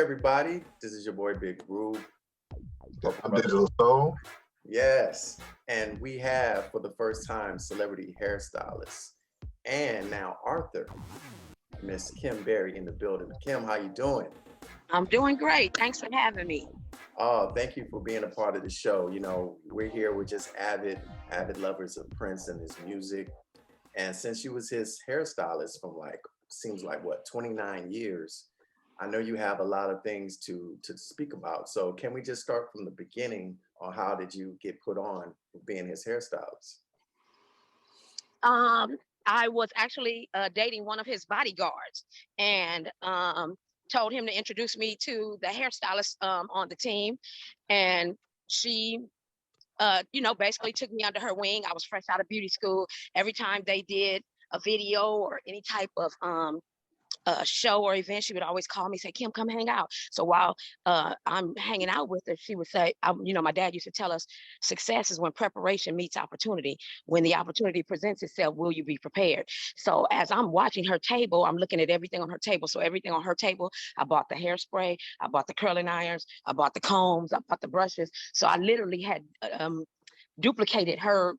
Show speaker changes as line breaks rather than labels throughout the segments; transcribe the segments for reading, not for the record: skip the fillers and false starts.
everybody. This is your boy Big Rube.
I'm Digital Soul.
Yes, and we have for the first time celebrity hairstylist and now Arthur, Miss Kim Berry in the building. Kim, how you doing?
I'm doing great. Thanks for having me.
Oh, thank you for being a part of the show. You know, we're here. We're just avid lovers of Prince and his music. And since you was his hairstylist from seems like what 29 years, I know you have a lot of things to speak about. So can we just start from the beginning on how did you get put on for being his hairstylist?
I was actually dating one of his bodyguards and told him to introduce me to the hairstylist on the team. And she, basically took me under her wing. I was fresh out of beauty school. Every time they did a video or any type of show or event, she would always call me, say, Kim, come hang out. So while I'm hanging out with her, she would say, my dad used to tell us success is when preparation meets opportunity. When the opportunity presents itself, will you be prepared? So as I'm watching her table, I'm looking at everything on her table. So everything on her table, I bought the hairspray, I bought the curling irons, I bought the combs, I bought the brushes. So I literally had duplicated her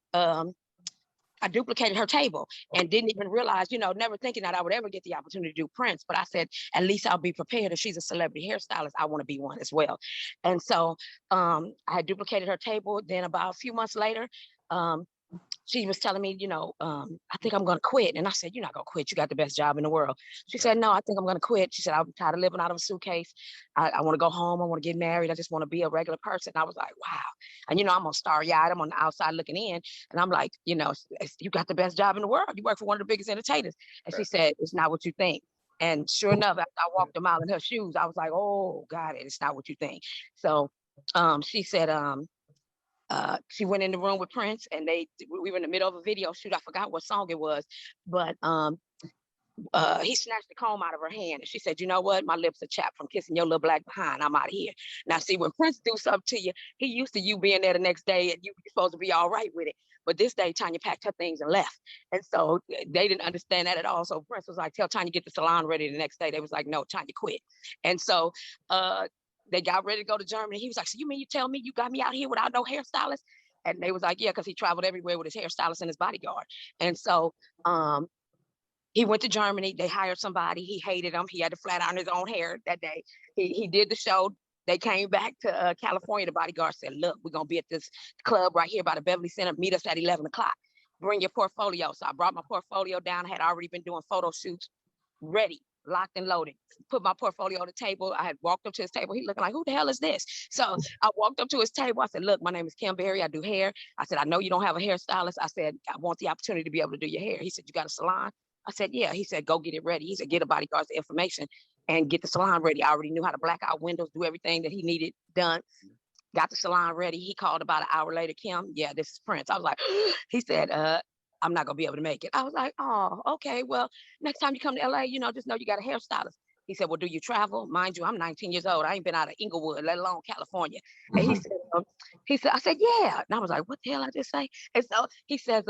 table and didn't even realize, never thinking that I would ever get the opportunity to do Prince. But I said, at least I'll be prepared. If she's a celebrity hairstylist, I want to be one as well. And so I had duplicated her table. Then about a few months later, she was telling me, I think I'm going to quit. And I said, you're not going to quit. You got the best job in the world. She said, no, I think I'm going to quit. She said, I'm tired of living out of a suitcase. I want to go home. I want to get married. I just want to be a regular person. And I was like, wow. And, I'm on starry-eyed. I'm on the outside looking in. And I'm like, you got the best job in the world. You work for one of the biggest entertainers. And she said, it's not what you think. And sure enough, after I walked a mile in her shoes, I was like, oh, got it. It's not what you think. So she said, she went in the room with Prince and we were in the middle of a video shoot. I forgot what song it was, but he snatched the comb out of her hand and she said, you know what? My lips are chapped from kissing your little black behind. I'm out of here. Now, see, when Prince do something to you, he used to you being there the next day and you're supposed to be all right with it. But this day, Tanya packed her things and left. And so they didn't understand that at all. So Prince was like, tell Tanya get the salon ready the next day. They was like, no, Tanya quit. And so they got ready to go to Germany. He was like, so you mean you tell me you got me out here without no hairstylist? And they was like, yeah, because he traveled everywhere with his hairstylist and his bodyguard. And so he went to Germany. They hired somebody. He hated him. He had to flat iron his own hair that day. He did the show. They came back to California. The bodyguard said, look, we're going to be at this club right here by the Beverly Center. Meet us at 11 o'clock. Bring your portfolio. So I brought my portfolio down. I had already been doing photo shoots, ready, locked and loaded. Put my portfolio on the table. I had walked up to his table. He looking like, who the hell is this? So I walked up to his table. I said, look, my name is Kim Berry. I do hair. I said, I know you don't have a hairstylist. I said, I want the opportunity to be able to do your hair. He said, you got a salon? I said, yeah. He said, go get it ready. He said, get a bodyguard's information and get the salon ready. I already knew how to black out windows, do everything that he needed done. Got the salon ready. He called about an hour later, Kim, yeah, this is Prince. I was like, he said, I'm not going to be able to make it. I was like, oh, okay. Well, next time you come to LA, just know you got a hairstylist. He said, well, do you travel? Mind you, I'm 19 years old. I ain't been out of Inglewood, let alone California. And he said, I said, yeah. And I was like, what the hell I just say? And so he says,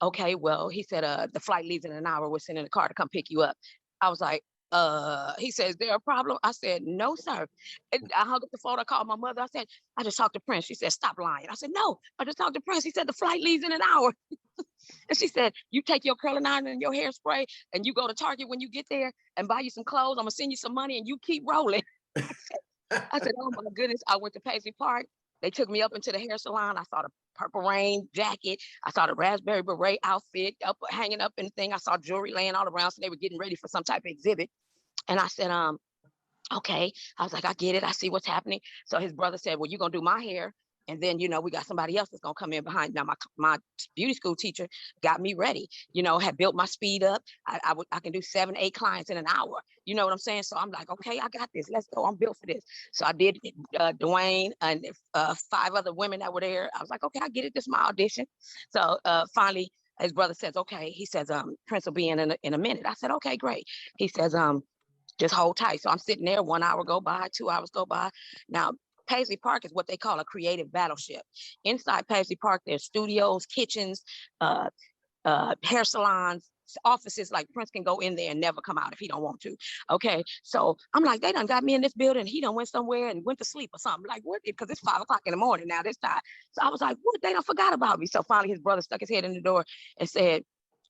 okay, well, he said, the flight leaves in an hour. We're sending a car to come pick you up. I was like, he says, is there a problem? I said, no, sir. And I hung up the phone. I called my mother. I said, I just talked to Prince. She said, stop lying. I said, no, I just talked to Prince. He said, the flight leaves in an hour. And she said, you take your curling iron and your hairspray and you go to Target when you get there and buy you some clothes. I'm going to send you some money and you keep rolling. I said, oh my goodness. I went to Paisley Park. They took me up into the hair salon. I saw the Purple Rain jacket. I saw the raspberry beret outfit hanging up and thing. I saw jewelry laying all around. So they were getting ready for some type of exhibit. And I said, okay. I was like, I get it. I see what's happening. So his brother said, well, you're going to do my hair. And then, we got somebody else that's going to come in behind. Now, my beauty school teacher got me ready, had built my speed up. I can do 7-8 clients in an hour. You know what I'm saying? So I'm like, okay, I got this. Let's go. I'm built for this. So I did Dwayne and 5 other women that were there. I was like, okay, I get it. This is my audition. So finally, his brother says, okay. He says, Prince will be in a minute. I said, okay, great. He says, just hold tight. So I'm sitting there, 1 hour go by, 2 hours go by. Now, Paisley Park is what they call a creative battleship. Inside Paisley Park, there's studios, kitchens, hair salons, offices, like Prince can go in there and never come out if he don't want to. Okay, so I'm like, they done got me in this building. He done went somewhere and went to sleep or something. Like, what? Because it's 5 o'clock in the morning now, this time. So I was like, what? They done forgot about me. So finally his brother stuck his head in the door and said,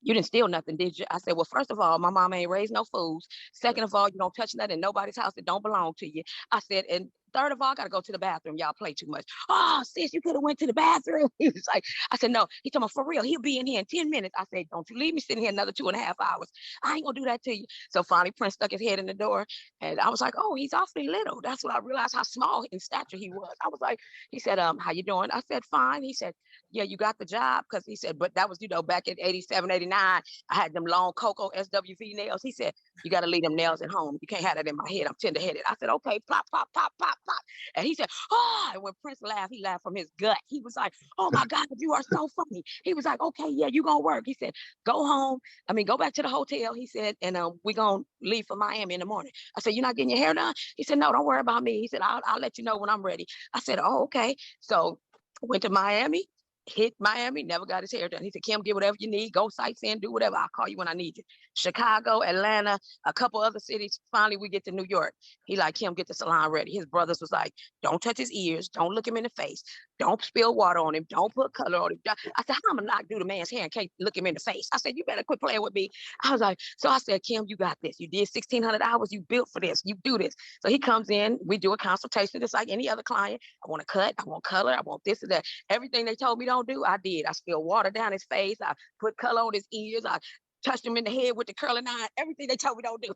you didn't steal nothing, did you? I said, well, first of all, my mama ain't raised no fools. Second of all, you don't touch nothing in nobody's house that don't belong to you. I said, and third of all, I gotta go to the bathroom. Y'all play too much. Oh, sis, you could have went to the bathroom. He was like, I said, no. He told me, for real, he'll be in here in 10 minutes. I said, don't you leave me sitting here another 2.5 hours. I ain't gonna do that to you. So finally Prince stuck his head in the door and I was like, oh, he's awfully little. That's when I realized how small in stature he was. I was like, he said, how you doing? I said, fine. He said, yeah, you got the job. Cause he said, but that was, back in 87, 89, I had them long Coco SWV nails. He said, you got to leave them nails at home. You can't have that in my head. I'm tender headed. I said, okay, pop, pop, pop, pop, pop. And he said, oh, and when Prince laughed, he laughed from his gut. He was like, oh my God, you are so funny. He was like, okay, yeah, you gonna work. He said, go home. Go back to the hotel. He said, and we gonna leave for Miami in the morning. I said, you're not getting your hair done? He said, no, don't worry about me. He said, I'll let you know when I'm ready. I said, oh, okay. So went to Miami, hit Miami, never got his hair done. He said, Kim, get whatever you need, go sightseeing, do whatever. I'll call you when I need you. Chicago, Atlanta, a couple other cities. Finally, we get to New York. He like, Kim, get the salon ready. His brothers was like, don't touch his ears. Don't look him in the face. Don't spill water on him. Don't put color on him. I said, how am I not do the man's hair and can't look him in the face? I said, you better quit playing with me. I was like, so I said, Kim, you got this. You did 1,600 hours. You built for this. You do this. So he comes in. We do a consultation just like any other client. I want to cut. I want color. I want this and that. Everything they told me don't do, I did. I spilled water down his face. I put color on his ears. I touched him in the head with the curling iron. Everything they told me don't do.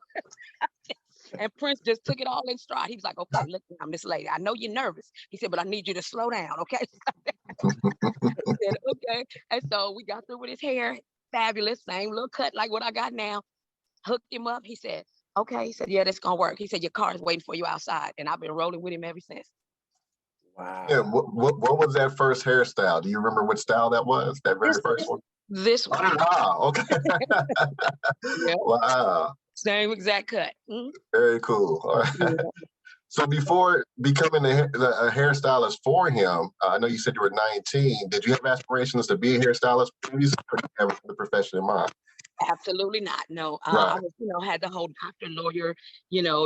And Prince just took it all in stride. He was like, okay, look now, Miss Lady, I know you're nervous. He said, but I need you to slow down, okay? I said, okay. And so we got through with his hair. Fabulous. Same little cut like what I got now. Hooked him up. He said, okay. He said, yeah, that's going to work. He said, your car is waiting for you outside. And I've been rolling with him ever since.
Wow.
Yeah, what was that first hairstyle? Do you remember what style that was? That very first one?
This one.
Oh, wow. Okay.
Yeah.
Wow.
Same exact cut. Mm-hmm.
Very cool. All right.
Yeah.
So before becoming a hairstylist for him, I know you said you were 19. Did you have aspirations to be a hairstylist previously, or did you have the profession in mind?
Absolutely not. No,
Right.
I was, had the whole doctor, lawyer,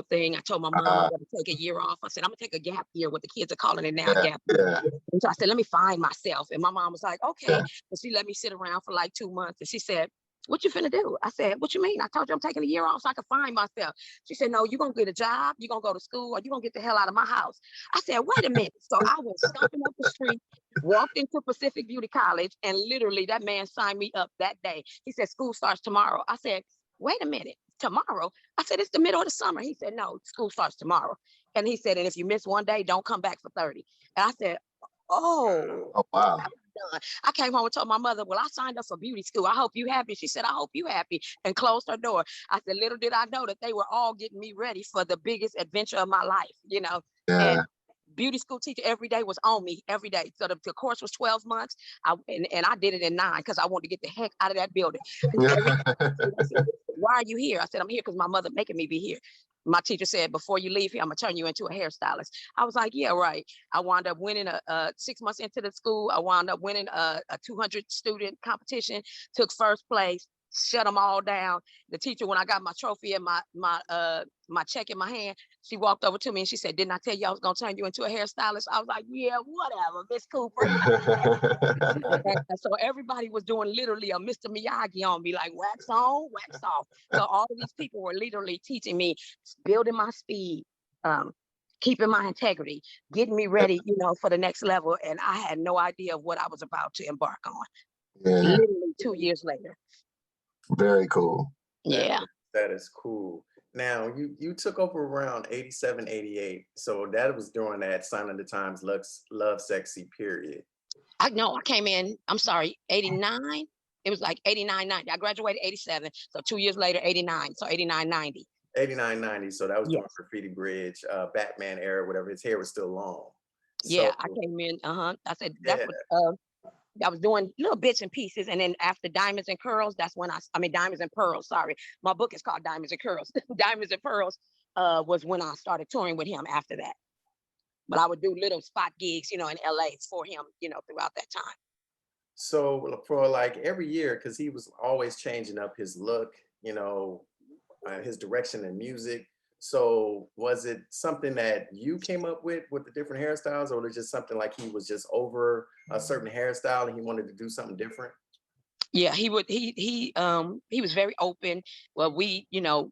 thing. I told my mom I'm going to take a year off. I said, I'm going to take a gap year, what the kids are calling it now,
Yeah,
gap year.
yeah.
And so I said, let me find myself. And my mom was like, okay.
Yeah.
And she let me sit around for like 2 months. And she said, what you finna do? I said, what you mean? I told you I'm taking a year off so I can find myself. She said, no, you're going to get a job. You're going to go to school, or you're going to get the hell out of my house. I said, wait a minute. So I went stomping up the street, walked into Pacific Beauty College, and literally that man signed me up that day. He said, school starts tomorrow. I said, wait a minute, tomorrow? I said, it's the middle of the summer. He said, no, school starts tomorrow. And he said, and if you miss one day, don't come back for 30. And I said, oh,
wow.
Done. I came home and told my mother, well, I signed up for beauty school. I hope you happy. She said, I hope you happy, and closed her door. I said, little did I know that they were all getting me ready for the biggest adventure of my life,
Yeah.
And beauty school teacher every day was on me every day. So the course was 12 months. And I did it in 9 because I wanted to get the heck out of that building. Said, why are you here? I said, I'm here because my mother making me be here. My teacher said, before you leave here, I'm going to turn you into a hairstylist. I was like, yeah, right. I wound up winning 6 months into the school. I wound up winning a 200 student competition, took first place, shut them all down. The teacher, when I got my trophy and my check in my hand, she walked over to me and she said, didn't I tell you I was going to turn you into a hairstylist? I was like, yeah, whatever, Miss Cooper. And so everybody was doing literally a Mr. Miyagi on me, like wax on, wax off. So all of these people were literally teaching me, building my speed, keeping my integrity, getting me ready, for the next level. And I had no idea of what I was about to embark on.
Yeah.
Literally 2 years later.
Very cool.
Yeah.
That is cool. Now, you took over around 87, 88. So that was during that Sign of the Times Love Sexy period.
I came in, 89. It was like 89, 90. I graduated 87. So 2 years later, 89. So 89, 90.
89, 90. So that was during
Yes.
Graffiti Bridge, Batman era, whatever. His hair was still long.
Yeah,
So,
I came in. I said,
yeah.
that's what I was doing, little bits and pieces. And then after Diamonds and Curls, that's when Diamonds and Pearls, sorry. My book is called Diamonds and Curls. Diamonds and Pearls was when I started touring with him after that. But I would do little spot gigs, in LA for him, throughout that time.
So for like every year, because he was always changing up his look, you know, his direction in music. So was it something that you came up with the different hairstyles, or was it just something like he was just over a certain hairstyle and he wanted to do something different?
Yeah, he was very open. Well, we,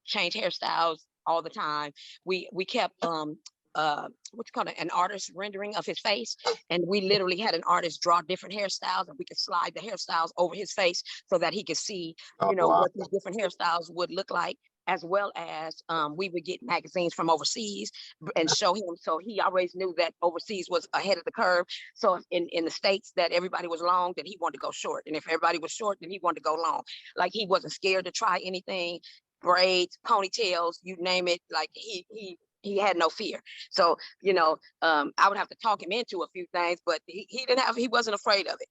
change hairstyles all the time. We kept what you call it, an artist rendering of his face. And we literally had an artist draw different hairstyles, and we could slide the hairstyles over his face so that he could see,
Oh, wow.
what these different hairstyles would look like. As well as we would get magazines from overseas and show him, so he always knew that overseas was ahead of the curve. So if in the States that everybody was long, then he wanted to go short. And if everybody was short, then he wanted to go long. Like, he wasn't scared to try anything, braids, ponytails, you name it. Like, he had no fear. So, I would have to talk him into a few things, but he wasn't afraid of it.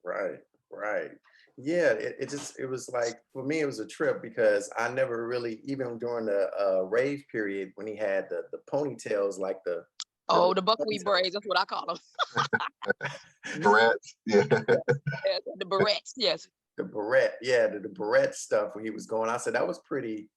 Right, right. Yeah, it was like, for me, it was a trip because I never really, even during the rave period when he had the ponytails, like the
Oh,
little
the buckwheat
ponytails.
braids, that's what I call them.
Barrettes. Yeah.
The barrettes, yes.
The barrette, yeah, the barrette stuff when he was going. I said that was pretty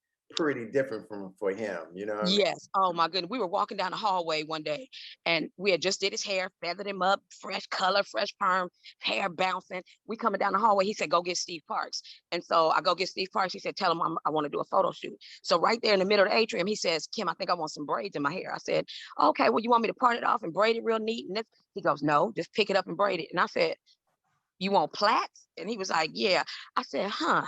different from for him. You know what I mean?
Yes. Oh my goodness. We were walking down the hallway one day, and we had just did his hair, feathered him up, fresh color, fresh perm, hair bouncing. We coming down the hallway. He said, "Go get Steve Parks." And so I go get Steve Parks. He said, "Tell him I want to do a photo shoot." So right there in the middle of the atrium, he says, "Kim, I think I want some braids in my hair." I said, "Okay, well, you want me to part it off and braid it real neat?" And this, he goes, "No, just pick it up and braid it." And I said, "You want plaits?" And he was like, "Yeah." I said, "Huh.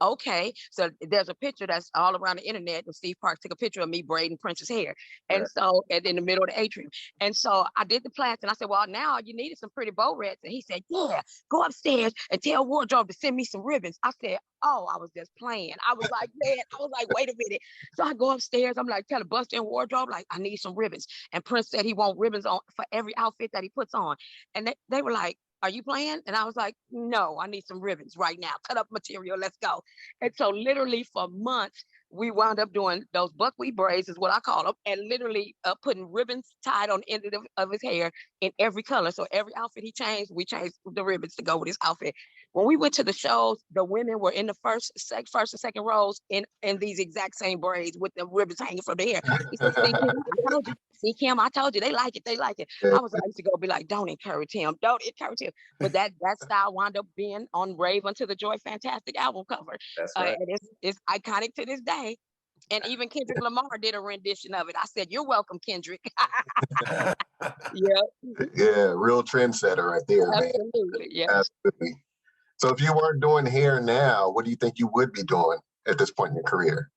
Okay." So there's a picture that's all around the internet, and Steve Parks took a picture of me braiding Prince's hair. And
Right.
so, and in the middle of the atrium. And so I did the plaits, and I said, "Well, now you needed some pretty bow reds." And he said, "Yeah, go upstairs and tell wardrobe to send me some ribbons." I said, "Oh, I was just playing." I was like, man, I was like, wait a minute. So I go upstairs. I'm like, tell the Buster and wardrobe, like, I need some ribbons. And Prince said he want ribbons on for every outfit that he puts on. And they were like, "Are you playing?" And I was like, "No, I need some ribbons right now. Cut up material. Let's go." And so literally for months, we wound up doing those buckwheat braids, is what I call them, and literally putting ribbons tied on the end of his hair in every color. So every outfit he changed, we changed the ribbons to go with his outfit. When we went to the shows, the women were in the first and second rows in these exact same braids with the ribbons hanging from their hair. He said, "See, Kim, I told you. See, Kim, I told you. They like it. They like it." I used to go be like, "Don't encourage him. Don't encourage him." But that style wound up being on Rave Unto the Joy Fantastic album cover.
That's right.
And it's iconic to this day. And even Kendrick Lamar did a rendition of it. I said, "You're welcome, Kendrick." Yeah,
Yeah, real trendsetter right there, man.
absolutely. Yes.
Absolutely. So if you weren't doing hair now, what do you think you would be doing at this point in your career?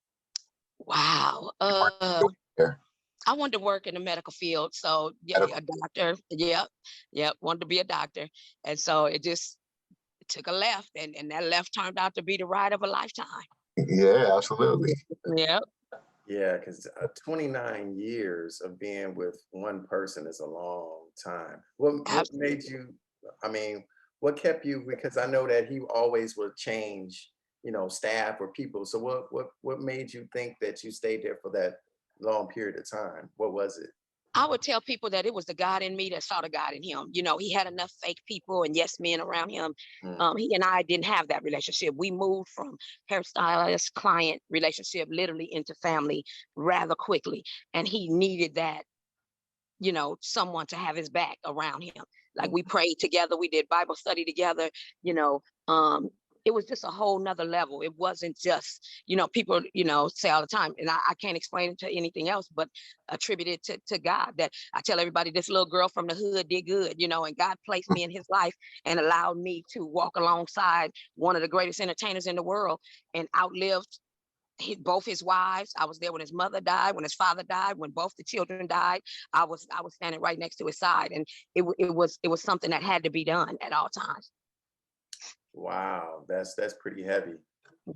Wow.
Doing hair.
I wanted to work in the medical field. So yeah,
Medical.
a doctor. Yep. Yep. Wanted to be a doctor. And so it just took a left, and that left turned out to be the ride of a lifetime.
Yeah, absolutely.
Yep.
Yeah, because 29 years of being with one person is a long time. What made
Absolutely.
you, I mean, what kept you? Because I know that he always would change, staff or people. So what made you think that you stayed there for that long period of time? What was it?
I would tell people that it was the God in me that saw the God in him. He had enough fake people and yes men around him.
Mm,
He and I didn't have that relationship. We moved from hairstylist client relationship literally into family rather quickly. And he needed that, someone to have his back around him. Like,
mm.
we prayed together, we did Bible study together, you know. Um, it was just a whole nother level. It wasn't just, people, say all the time, and I can't explain it to anything else but attribute it to God. That I tell everybody, this little girl from the hood did good, and God placed me in his life and allowed me to walk alongside one of the greatest entertainers in the world and outlived both his wives. I was there when his mother died, when his father died, when both the children died. I was standing right next to his side, and it was something that had to be done at all times.
Wow, that's pretty heavy.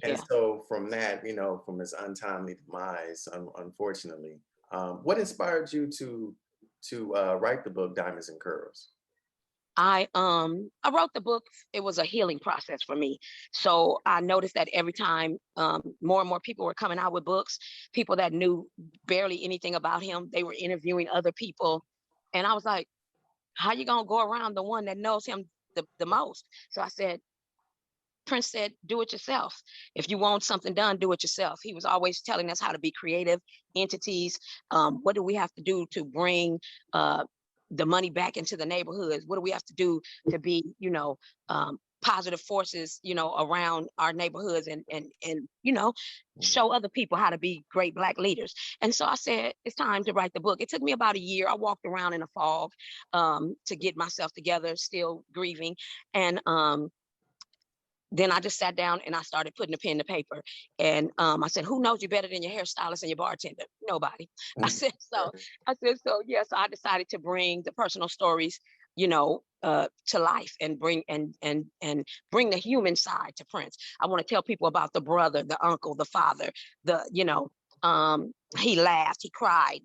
And
Yeah.
so from that, from his untimely demise, unfortunately, what inspired you to write the book Diamonds and Curls?
I wrote the book. It was a healing process for me. So I noticed that every time more and more people were coming out with books, people that knew barely anything about him, they were interviewing other people. And I was like, how you gonna go around the one that knows him the most. So I said, Prince said, do it yourself. If you want something done, do it yourself. He was always telling us how to be creative entities. What do we have to do to bring the money back into the neighborhoods? What do we have to do to be, positive forces, around our neighborhoods and show other people how to be great Black leaders. And so I said, it's time to write the book. It took me about a year. I walked around in a fog to get myself together, still grieving. And then I just sat down and I started putting a pen to paper. And I said, who knows you better than your hairstylist and your bartender? Nobody. I said, so yes, I decided to bring the personal stories, to life and bring and bring the human side to Prince. I want to tell people about the brother, the uncle, the father, he laughed, he cried,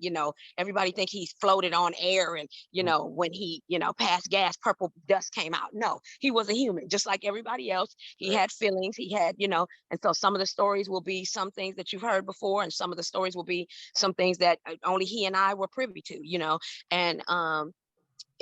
everybody think he's floated on air. And, when he, passed gas, purple dust came out. No, he was a human, just like everybody else. He had feelings, he had, and so some of the stories will be some things that you've heard before. And some of the stories will be some things that only he and I were privy to, and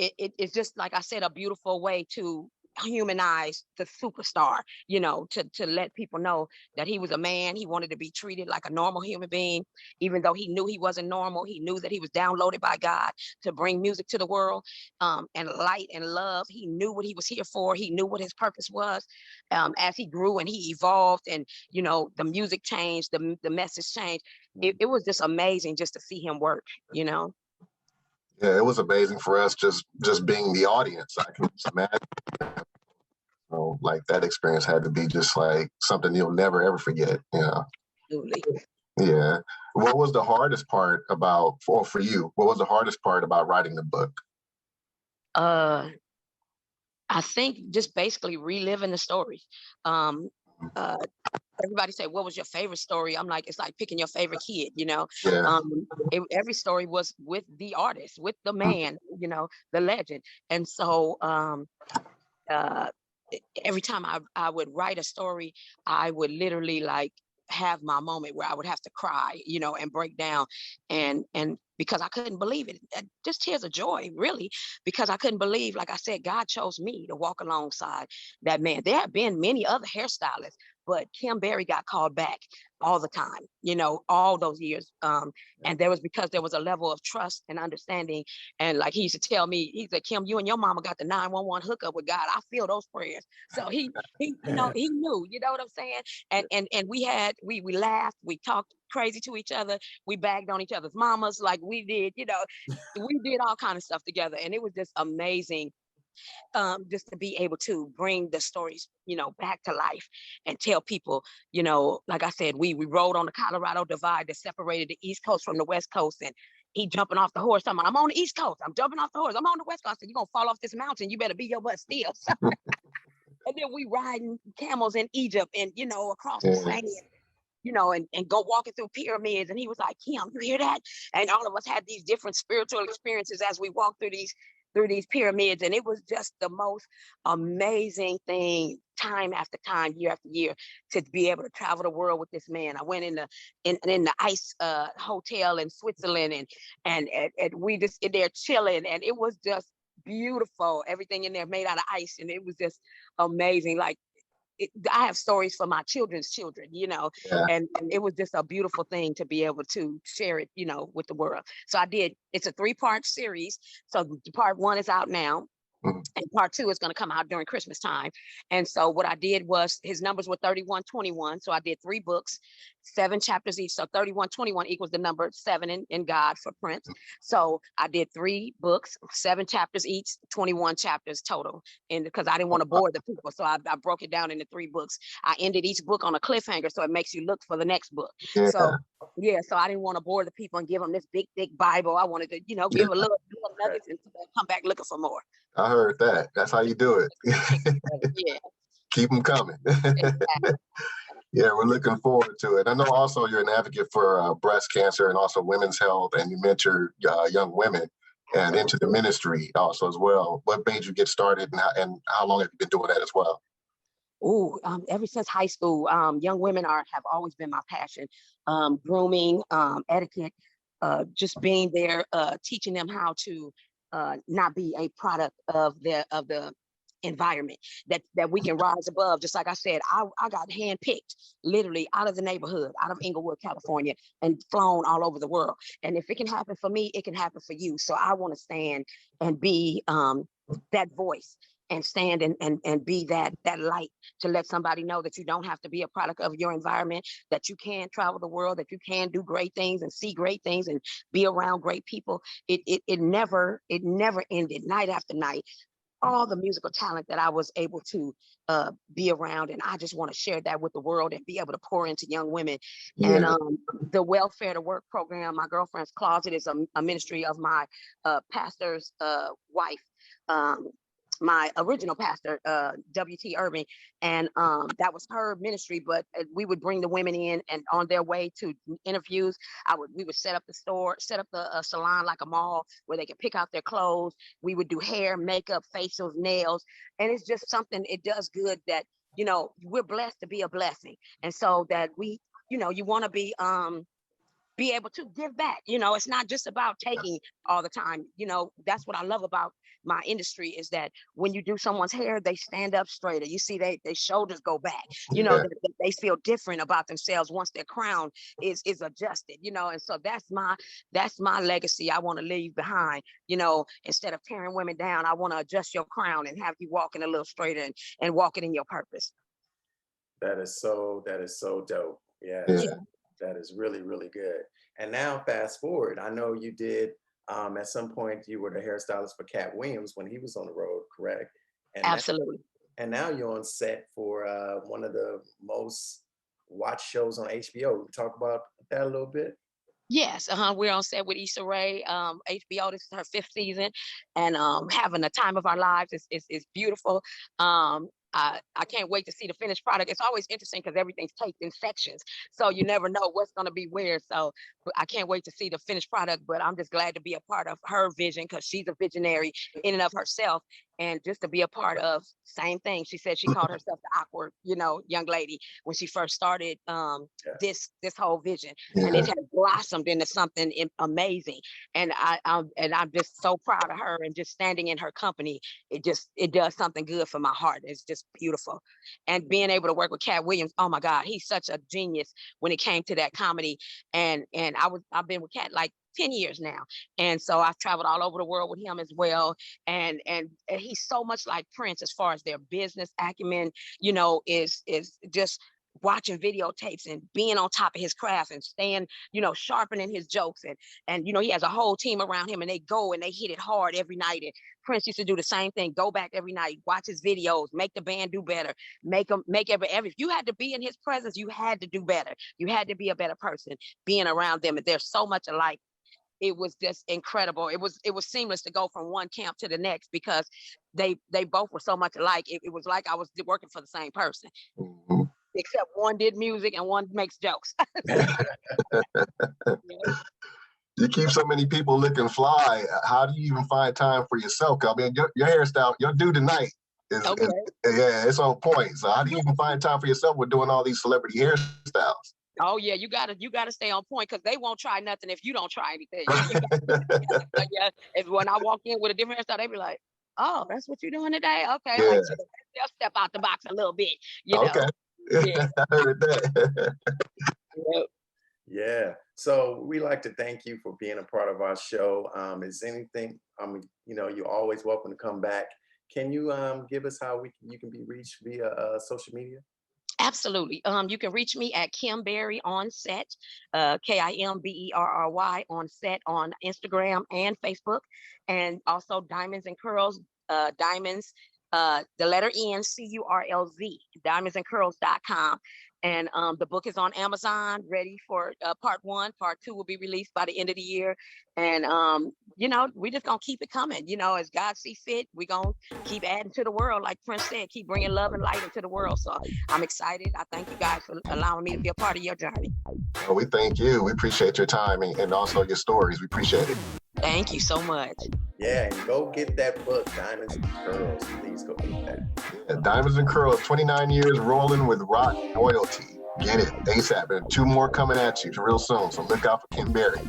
it's just, like I said, a beautiful way to humanize the superstar, to let people know that he was a man. He wanted to be treated like a normal human being, even though he knew he wasn't normal. He knew that he was downloaded by God to bring music to the world, and light and love. He knew what he was here for. He knew what his purpose was. As he grew and he evolved, and the music changed, the message changed. It was just amazing just to see him work.
Yeah, it was amazing for us just being the audience. I can just imagine. Like that experience had to be just like something you'll never ever forget.
Absolutely.
Yeah. What was the hardest part for you? What was the hardest part about writing the book?
I think just basically reliving the stories. Uh, Everybody say, what was your favorite story? I'm like, it's like picking your favorite kid.
Yeah.
Every story was with the artist, with the man, the legend. And so uh, every time I would write a story, I would literally like have my moment where I would have to cry, and break down, and because I couldn't believe it. Just tears of joy, really, because I couldn't believe, like I said, God chose me to walk alongside that man. There have been many other hairstylists, but Kim Berry got called back all the time, all those years. And there was because there was a level of trust and understanding. And like he used to tell me, he said, Kim, you and your mama got the 911 hookup with God. I feel those prayers. So he he knew, you know what I'm saying? And we laughed, we talked crazy to each other, we bagged on each other's mamas, like we did, we did all kind of stuff together. And it was just amazing, just to be able to bring the stories, back to life and tell people, like I said, we rode on the Colorado Divide that separated the East Coast from the West Coast. And he jumping off the horse, I'm on the East Coast, I'm jumping off the horse, I'm on the West Coast. I said, you're gonna fall off this mountain, you better be your butt still. And then we riding camels in Egypt and, across the sand, and go walking through pyramids. And he was like, Kim, you hear that? And all of us had these different spiritual experiences as we walked through these pyramids. And it was just the most amazing thing, time after time, year after year, to be able to travel the world with this man. I went in the ice hotel in Switzerland, and we just in there chilling, and it was just beautiful. Everything in there made out of ice, and it was just amazing. Like, I have stories for my children's children,
Yeah.
and it was just a beautiful thing to be able to share it, with the world. So I did. It's a 3-part series. So part 1 is out now.
Mhm.
And part 2 is going to come out during Christmas time. And so what I did was, his numbers were 3121. So I did 3 books, 7 chapters each. So 3121 equals the number 7 in God for Prince. So I did 3 books, 7 chapters each, 21 chapters total. And because I didn't want to bore the people, so I broke it down into 3 books. I ended each book on a cliffhanger, so it makes you look for the next book.
Yeah.
So so I didn't want to bore the people and give them this big, thick Bible. I wanted to, give a little nuggets and come back looking for more.
I heard that. That's how you do it.
Yeah.
Keep them coming.
Exactly.
Yeah, we're looking forward to it. I know also you're an advocate for breast cancer and also women's health, and you mentor young women and into the ministry also as well. What made you get started, and how long have you been doing that as well?
Ever since high school, young women have always been my passion. Grooming, etiquette, just being there, teaching them how to not be a product of the environment that we can rise above. Just like I said, I got handpicked literally out of the neighborhood, out of Inglewood, California, and flown all over the world. And if it can happen for me, it can happen for you. So I want to stand and be that voice, and stand and be that light to let somebody know that you don't have to be a product of your environment, that you can travel the world, that you can do great things and see great things and be around great people. It never ended, night after night. All the musical talent that I was able to be around, and I just want to share that with the world and be able to pour into young women. And the Welfare to Work program, My Girlfriend's Closet, is a ministry of my pastor's wife. My original pastor, W.T. Irving, and that was her ministry. But we would bring the women in, and on their way to interviews, we would set up the salon like a mall where they could pick out their clothes. We would do hair, makeup, facials, nails, and it's just something. It does good that we're blessed to be a blessing, and so that you want to be able to give back. It's not just about taking all the time. That's what I love about my industry, is that when you do someone's hair, they stand up straighter. You see their shoulders go back, that they feel different about themselves once their crown is adjusted, and so that's my legacy I want to leave behind. Instead of tearing women down, I want to adjust your crown and have you walking a little straighter and walking in your purpose.
That is so dope. Yeah. That is really, really good. And now fast forward, I know you did, at some point you were the hairstylist for Cat Williams when he was on the road, correct? And
Absolutely.
Now you're on set for one of the most watched shows on HBO. We talk about that a little bit?
Yes, we're on set with Issa Rae, HBO. This is her 5th season, and having the time of our lives. Is beautiful. I can't wait to see the finished product. It's always interesting because everything's taped in sections, so you never know what's going to be where. So I can't wait to see the finished product, but I'm just glad to be a part of her vision, because she's a visionary in and of herself. And just to be a part of, same thing. She said she called herself the awkward, young lady when she first started this whole vision, and it has blossomed into something amazing. And I'm just so proud of her, and just standing in her company. It does something good for my heart. It's just beautiful. And being able to work with Cat Williams, oh my God, he's such a genius when it came to that comedy. And I've been with Cat like 10 years now. And so I've traveled all over the world with him as well. And he's so much like Prince as far as their business acumen, is just watching videotapes and being on top of his craft and staying, sharpening his jokes. And he has a whole team around him, and they go and they hit it hard every night. And Prince used to do the same thing, go back every night, watch his videos, make the band do better, make every, if you had to be in his presence, you had to do better. You had to be a better person being around them. And they're so much alike. It was just incredible. It was seamless to go from one camp to the next, because they both were so much alike. It was like I was working for the same person, except one did music and one makes jokes.
You keep so many people looking fly. How do you even find time for yourself? I mean, your hairstyle, your do tonight is it's on point. So how do you even find time for yourself with doing all these celebrity hairstyles?
Oh yeah, you gotta stay on point, because they won't try nothing if you don't try anything. If when I walk in with a different hairstyle, they be like, "Oh, that's what you're doing today? Okay." Yeah. Like, so they'll step out the box a little bit.
Okay. Yeah. I heard that.
Yeah. So we like to thank you for being a part of our show. Is anything? You're always welcome to come back. Can you give us how you can be reached via social media?
Absolutely. You can reach me at Kim Berry on set, KIMBERRY on set, on Instagram and Facebook, and also Diamonds&curlz, diamonds, the letter N, CURLZ, diamonds&curlz.com. And the book is on Amazon, ready for part 1. Part 2 will be released by the end of the year. And, we're just going to keep it coming. As God see fit, we're going to keep adding to the world. Like Prince said, keep bringing love and light into the world. So I'm excited. I thank you guys for allowing me to be a part of your journey.
Well, we thank you. We appreciate your time and also your stories. We appreciate it.
Thank you so much.
Yeah, and go get that book, Diamonds and Curls. Please go get that.
Yeah, Diamonds&curlz, 29 years rolling with rock royalty. Get it ASAP. And 2 more coming at you real soon. So look out for Kim Berry.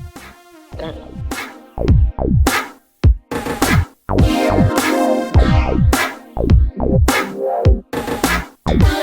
Purple